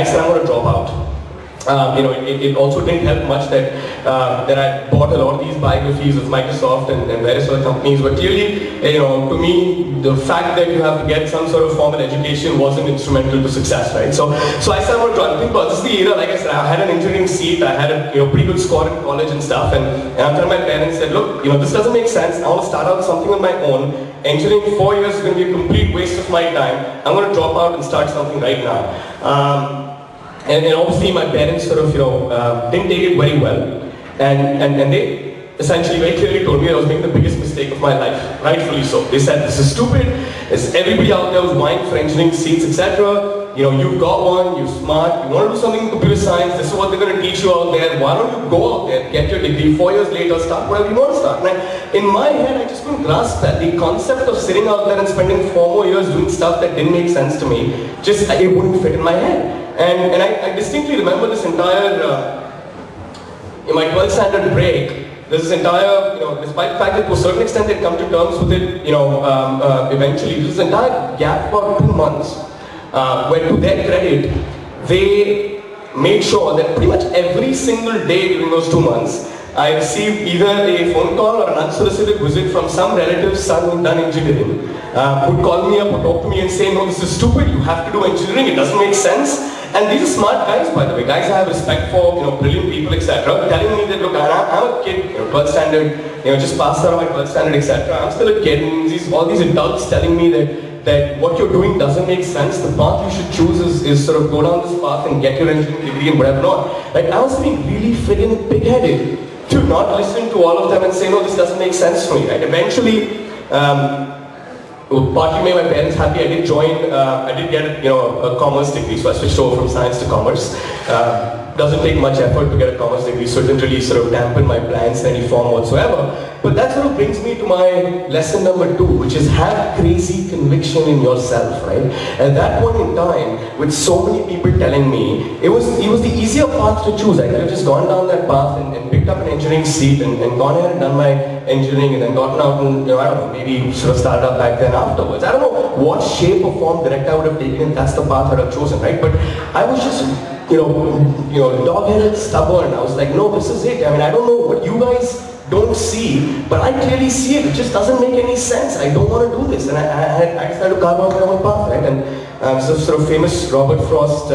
I said I'm going to drop out. It also didn't help much that I bought a lot of these biographies of Microsoft and various other companies, but clearly, to me, the fact that you have to get some sort of formal education wasn't instrumental to success, right? So I started going to try to think about this is the era, like I said, I had an engineering seat, I had a pretty good score in college and stuff, and after my parents said, look, this doesn't make sense, I want to start out something on my own, engineering 4 years is going to be a complete waste of my time, I'm going to drop out and start something right now. And obviously my parents sort of, didn't take it very well, and they essentially very clearly told me that I was making the biggest mistake of my life, rightfully so. They said, this is stupid, everybody out there was vying for engineering seats, etc. You've got one, you're smart, you want to do something in computer science, this is what they're going to teach you out there, why don't you go out there, get your degree, 4 years later, start whatever you want to start. And in my head, I just couldn't grasp that. The concept of sitting out there and spending 4 more years doing stuff that didn't make sense to me, it wouldn't fit in my head. And I distinctly remember this entire, in my 12th standard break, there's this entire, despite the fact that to a certain extent they'd come to terms with it, eventually, there's this entire gap of about 2 months, where to their credit, they made sure that pretty much every single day during those 2 months, I received either a phone call or an unsolicited visit from some relative's son who'd done engineering, who'd call me up or talk to me and say, no, this is stupid, you have to do engineering, it doesn't make sense. And these are smart guys, by the way, guys I have respect for, brilliant people, etc. Telling me that, look, I'm a kid, 12th standard, just passed out of my 12th standard, etc. I'm still a kid, and all these adults telling me that what you're doing doesn't make sense. The path you should choose is sort of go down this path and get your engineering degree and whatever not. Like, I was being really friggin' big-headed to not listen to all of them and say, no, this doesn't make sense for me, right? Eventually, partly made my parents happy. I did get a commerce degree, so I switched over from science to commerce. Doesn't take much effort to get a commerce degree, so it didn't really sort of dampen my plans in any form whatsoever. But that sort of brings me to my lesson number 2, which is have crazy conviction in yourself, right? At that point in time, with so many people telling me, it was the easier path to choose. I could have just gone down that path and picked up an engineering seat and gone ahead and done my engineering and then gotten out and, I don't know, maybe sort of started up back then afterwards. I don't know what shape or form Directi I would have taken if that's the path I'd have chosen, right? But I was just, dog-headed, stubborn. I was like, no, this is it. I mean, I don't know what you guys don't see, but I clearly see it. It just doesn't make any sense. I don't want to do this. And I decided to carve out my own path, right? And so sort of famous Robert Frost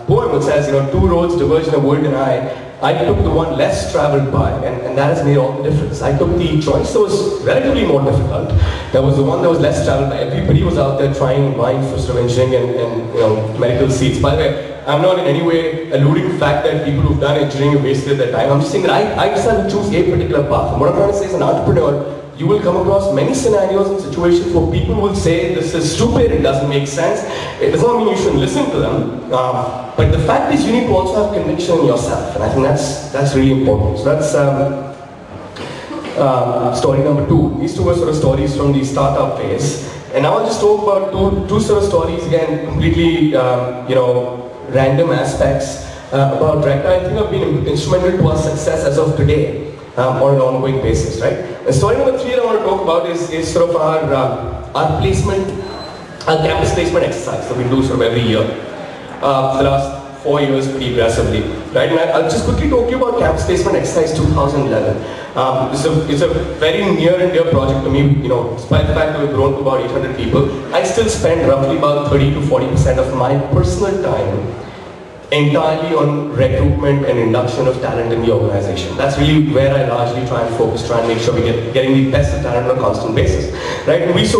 poem which says, 2 roads diverge in a world and I took the one less traveled by, and that has made all the difference. I took the choice that was relatively more difficult. That was the one that was less traveled by. Everybody was out there trying vying for sort of engineering and medical seats. By the way, I'm not in any way alluding to the fact that people who've done engineering have wasted their time. I'm just saying that I decided to choose a particular path. And what I'm trying to say is, as an entrepreneur, you will come across many scenarios and situations where people will say, this is stupid, it doesn't make sense. It does not mean you shouldn't listen to them. But the fact is, you need to also have conviction in yourself. And I think that's really important. So that's story number 2. These 2 were sort of stories from the startup phase. And now I'll just talk about two sort of stories, again, completely, random aspects about Directi. I think have been instrumental to our success as of today. On an ongoing basis, right? And story number 3 that I want to talk about is sort of our placement, our campus placement exercise that we do sort of every year for the last 4 years pretty aggressively, right? And I'll just quickly talk to you about campus placement exercise 2011. It's a very near and dear project to me. Despite the fact that we've grown to about 800 people, I still spend roughly about 30 to 40% of my personal time entirely on recruitment and induction of talent in the organization. That's really where I largely try and focus, try and make sure we get getting the best of talent on a constant basis. Right? And this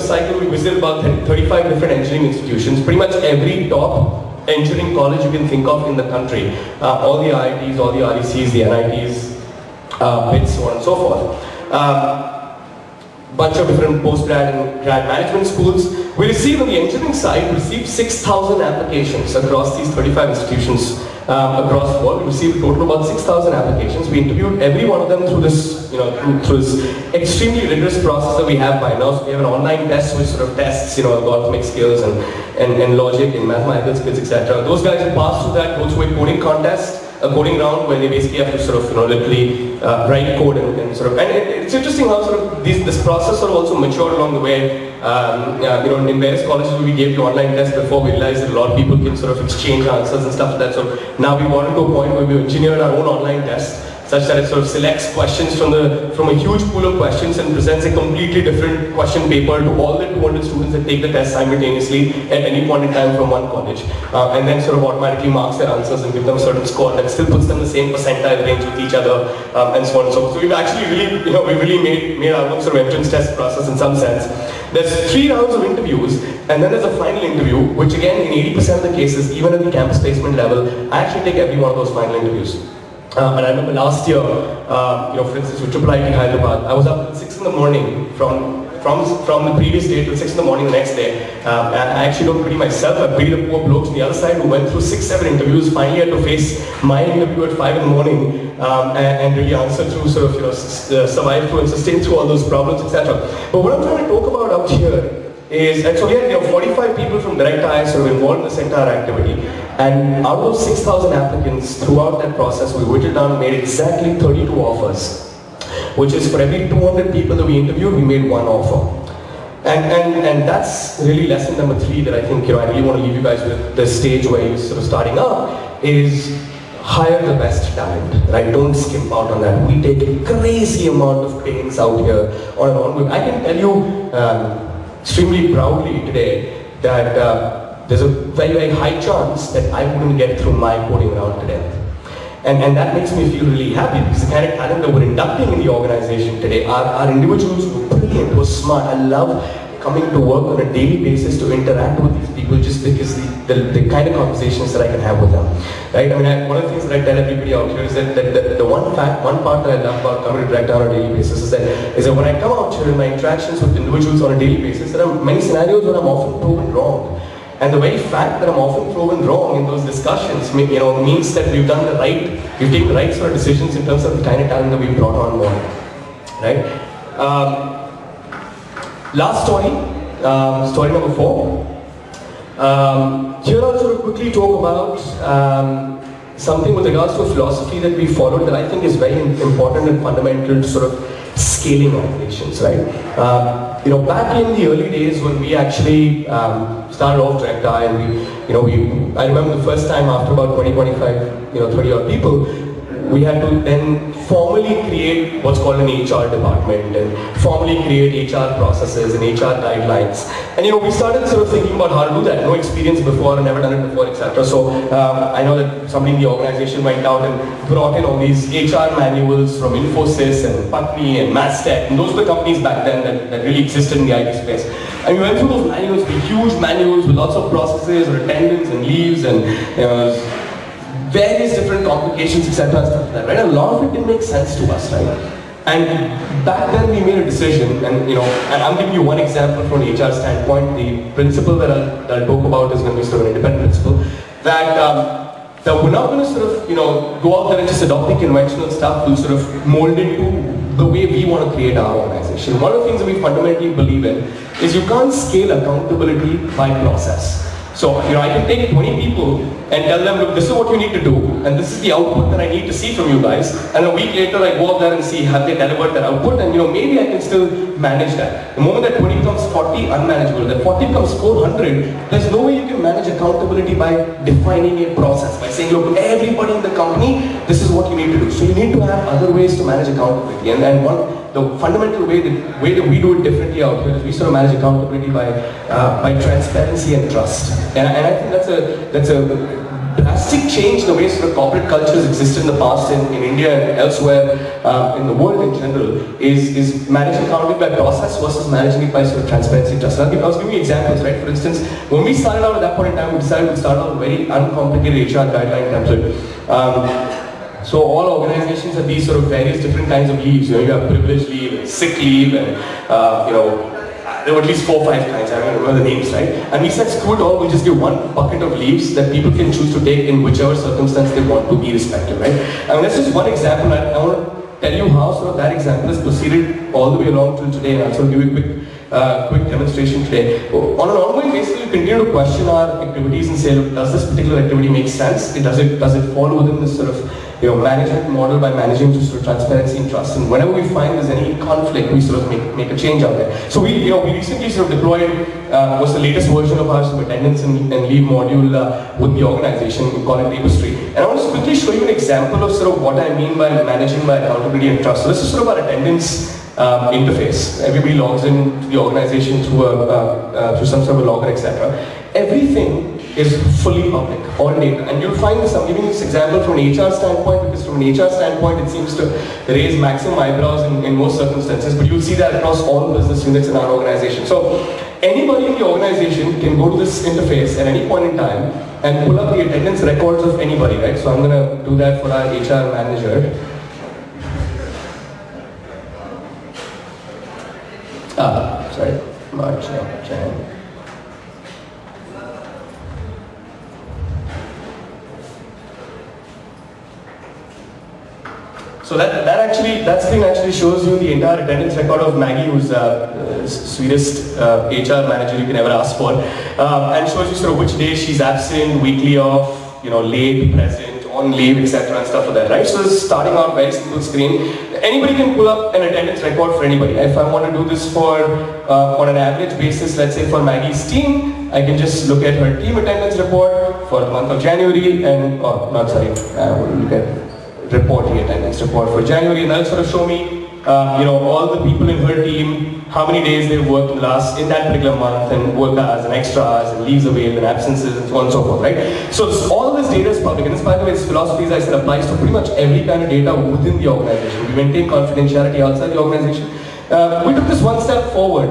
cycle we visited about 35 different engineering institutions, pretty much every top engineering college you can think of in the country. All the IITs, all the RECs, the NITs, BITS, so on and so forth. Bunch of different post-grad and grad management schools. We received on the engineering side, we received 6,000 applications across these 35 institutions across the world. We received a total of about 6,000 applications. We interviewed every one of them through this, through this extremely rigorous process that we have by now. So we have an online test which sort of tests, algorithmic skills and logic and mathematical skills, etc. Those guys who pass through that go through a coding contest. a coding round where they basically have to sort of, literally write code and sort of, and it's interesting how sort of this process sort of also matured along the way. In various colleges we gave the online test before we realized that a lot of people can sort of exchange answers and stuff like that. So now we wanted to a point where we engineered our own online test, such that it sort of selects questions from a huge pool of questions and presents a completely different question paper to all the 200 students that take the test simultaneously at any point in time from one college, and then sort of automatically marks their answers and give them a certain score that still puts them in the same percentile range with each other, and so on and so forth. So we've actually really made our own sort of entrance test process in some sense. There's 3 rounds of interviews, and then there's a final interview, which again, in 80% of the cases, even at the campus placement level, I actually take every one of those final interviews. And I remember last year, for instance, with IIIT Hyderabad, I was up at 6 in the morning from the previous day till 6 in the morning the next day. And I actually don't pity myself, I pity the poor blokes on the other side who went through 6-7 interviews, finally had to face my interview at 5 in the morning, and really answer through, sort of, survive through and sustain through all those problems, etc. But what I'm trying to talk about out here is, and so we had 45 people from Directi sort of involved in this entire activity, and out of those 6,000 applicants, throughout that process, we whittled down and made exactly 32 offers, which is for every 200 people that we interviewed, we made 1 offer. And that's really lesson number 3 that I think I really want to leave you guys with. The stage where you're sort of starting up is hire the best talent, right? Don't skimp out on that. We take a crazy amount of pains out here on and on. I can tell you extremely proudly today that there's a very, very high chance that I wouldn't get through my coding round today. And that makes me feel really happy, because the kind of talent that we're inducting in the organization today are individuals who are brilliant, who are smart. I love coming to work on a daily basis to interact with these people, just because the kind of conversations that I can have with them, right? I mean, one of the things that I tell everybody out here is that the one part that I love about coming to Directi on a daily basis is that when I come out here in my interactions with individuals on a daily basis, there are many scenarios where I'm often proven wrong. And the very fact that I'm often proven wrong in those discussions, means that we've taken the right sort of decisions in terms of the kind of talent that we've brought on board, right? Last story, story number 4. Here I'll sort of quickly talk about something with regards to a philosophy that we followed that I think is very important and fundamental to sort of scaling operations, right? Back in the early days when we actually started off Directi, and I remember the first time after about 20, 30 odd people, we had to then formally create what's called an HR department and formally create HR processes and HR guidelines. And we started sort of thinking about how to do that. No experience before, never done it before, etc. So I know that somebody in the organization went out and brought in all these HR manuals from Infosys and Patni and Mastech, and those were the companies back then that really existed in the IT space. And we went through those manuals, the huge manuals with lots of processes, or attendance and leaves, and various different complications, etc. and stuff like that, right? A lot of it didn't make sense to us, right? And back then we made a decision, and and I'm giving you one example from an HR standpoint. The principle that I'll talk about is going to be sort of an independent principle, that we're not going to sort of go out there and just adopt the conventional stuff. We'll sort of mold it to the way we want to create our organization. One of the things that we fundamentally believe in is you can't scale accountability by process. So, I can take 20 people and tell them, look, this is what you need to do, and this is the output that I need to see from you guys, and a week later I go up there and see have they delivered that output, and maybe I can still manage that. The moment that 20 becomes 40, unmanageable. That 40 becomes 400, there's no way you can manage accountability by defining a process, by saying, look, everybody in the company, this is what you need to do. So you need to have other ways to manage accountability, and the fundamental way that we do it differently out here is we sort of manage accountability by transparency and trust. And I think that's a drastic change in the way sort of corporate cultures existed in the past in India and elsewhere in the world in general, is managing accountability by process versus managing it by sort of transparency and trust. I was giving you examples, right? For instance, when we started out at that point in time, we decided to start out a very uncomplicated HR guideline template. So all organizations have these sort of various different kinds of leaves. You have privilege leave, sick leave, and there were at least 4 or 5 kinds. I don't remember the names, right? And we said, screw it all. We'll just give one bucket of leaves that people can choose to take in whichever circumstance they want to be irrespective, right? I mean, that's just one example. I want to tell you how sort of that example has proceeded all the way along till today. And I'll sort of give you a quick quick demonstration today. On an ongoing basis, we continue to question our activities and say, look, does this particular activity make sense? Does it fall within this sort of management model by managing to sort of transparency and trust? And whenever we find there's any conflict, we sort of make a change out there. So we recently sort of deployed was the latest version of our sort of attendance and leave module with the organization. We call it Tapestry. And I want to quickly show you an example of sort of what I mean by managing by accountability and trust. So this is sort of our attendance interface. Everybody logs into the organization through some sort of login, etc. Everything is fully public, all data. And you'll find this, I'm giving this example from an HR standpoint, because from an HR standpoint it seems to raise maximum eyebrows in most circumstances, but you'll see that across all business units in our organization. So anybody in the organization can go to this interface at any point in time and pull up the attendance records of anybody, right? So I'm going to do that for our HR manager. Sorry, March, no, Jan. So that screen actually shows you the entire attendance record of Maggie, who's the sweetest HR manager you can ever ask for, and shows you sort of which days she's absent, weekly off, late, present, on leave, etc. and stuff like that, right? So this is starting out very simple screen. Anybody can pull up an attendance record for anybody. If I want to do this for on an average basis, let's say for Maggie's team, I can just look at her team attendance report for the month of January, and we'll look at reporting attendance report for January, and that'll sort of show me all the people in her team, how many days they've worked in that particular month, and work hours and extra hours and leaves availed and absences and so on and so forth, right? So all this data is public, and this, by the way, this philosophy, as I said, applies to pretty much every kind of data within the organization. We maintain confidentiality outside the organization. We took this one step forward.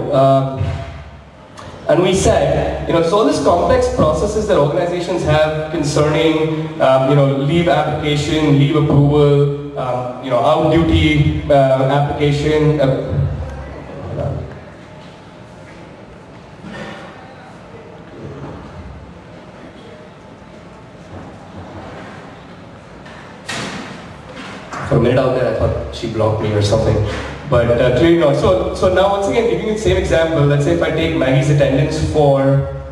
And we said, so all these complex processes that organizations have concerning, leave application, leave approval, out duty application. For a minute out there, I thought she blocked me or something. But clearly not. So now once again, giving you the same example, let's say if I take Maggie's attendance for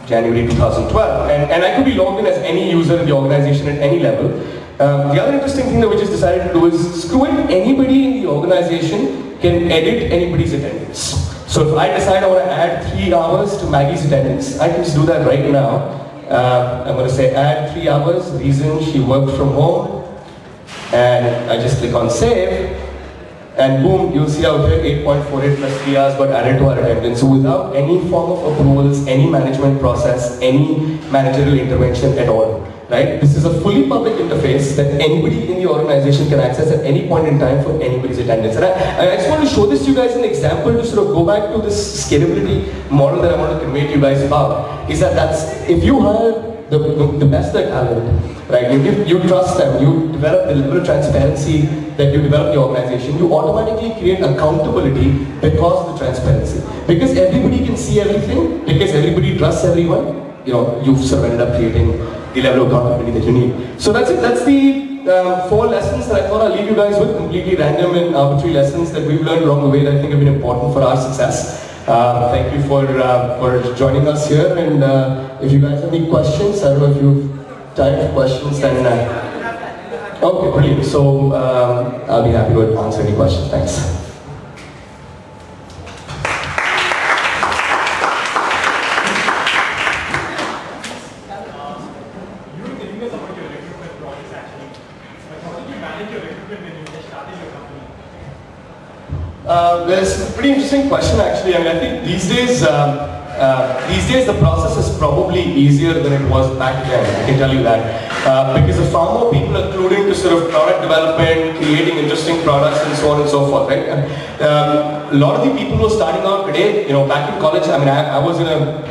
January 2012, and I could be logged in as any user in the organization at any level. The other interesting thing that we just decided to do is screw it, anybody in the organization can edit anybody's attendance. So if I decide I want to add 3 hours to Maggie's attendance, I can just do that right now. I'm going to say add 3 hours, reason she worked from home, and I just click on save, and boom, you'll see out here 8.48 plus 3 hours got added to our attendance. So without any form of approvals, any management process, any managerial intervention at all, right? This is a fully public interface that anybody in the organization can access at any point in time for anybody's attendance. And I just want to show this to you guys an example to sort of go back to this scalability model that I want to convey to you guys about, is that if you hire the best of the talent, right? You trust them, you develop the level of transparency that you develop in the organization, you automatically create accountability because of the transparency. Because everybody can see everything, because everybody trusts everyone, you've sort of ended up creating the level of accountability that you need. So that's it, that's the 4 lessons that I thought I'll leave you guys with, completely random and arbitrary lessons that we've learned along the way that I think have been important for our success. Thank you for joining us here, and if you guys have any questions, I don't know if you have time for questions, then okay, brilliant. So I'll be happy to answer any questions. Thanks. There's a pretty interesting question actually. I mean, I think these days the process is probably easier than it was back then, I can tell you that. Because there are far more people including to sort of product development, creating interesting products and so on and so forth, right? A lot of the people who are starting out today, back in college, I mean, I was in a,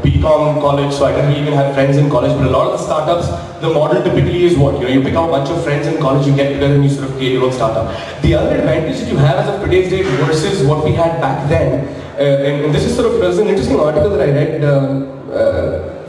BCom college, so I didn't even have friends in college, but a lot of the startups, the model typically is what? You pick up a bunch of friends in college, you get together and you sort of create your own startup. The other advantage that you have as of today's date versus what we had back then, and this is sort of, there's an interesting article that I read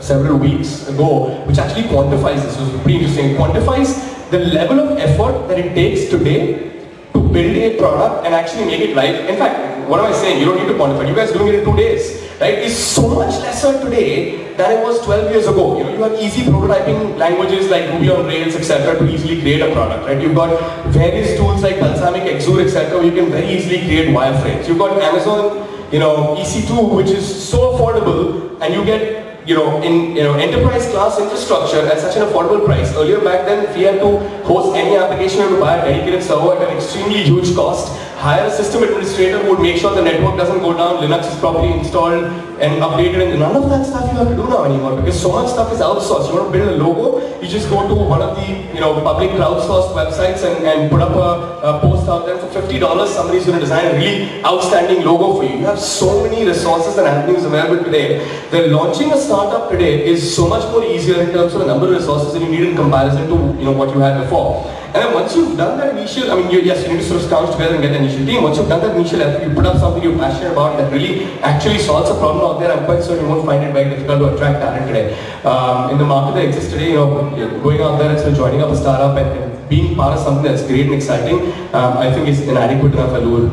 several weeks ago, which actually quantifies this. It was pretty interesting. It quantifies the level of effort that it takes today to build a product and actually make it live. In fact, what am I saying? You don't need to quantify. You guys are doing it in 2 days, right? It's so much lesser today than it was 12 years ago. You know, you have easy prototyping languages like Ruby on Rails, etc., to easily create a product, right? You've got various tools like Balsamic, Exur, etc., where you can very easily create wireframes. You've got Amazon, you know, EC2, which is so affordable, and you get, you know, in enterprise class infrastructure at such an affordable price. Earlier back then, if we had to host any application, we had to buy a dedicated server at an extremely huge cost, hire a system administrator who would make sure the network doesn't go down, Linux is properly installed and updated, and none of that stuff you have to do now anymore because so much stuff is outsourced. You want to build a logo, you just go to one of the, you know, public crowdsourced websites and put up a post out there for $50. Somebody's going to design a really outstanding logo for you. You have so many resources and avenues available today. The launching a startup today is so much more easier in terms of the number of resources that you need in comparison to, you know, what you had before. And then once you've done that initial, I mean, yes, you need to sort of scrounge together and get the initial team. Once you've done that initial effort, you put up something you're passionate about that really actually solves a problem out there. I'm quite certain you won't find it very difficult to attract talent today. In the market that exists today, you know, going out there and sort of joining up a startup and being part of something that's great and exciting, I think is inadequate enough allure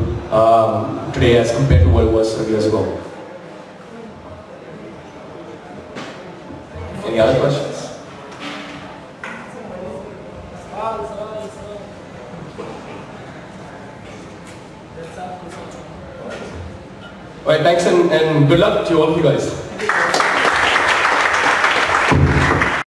today as compared to what it was 30 years ago. Any other questions? Alright, thanks and good luck to all of you guys.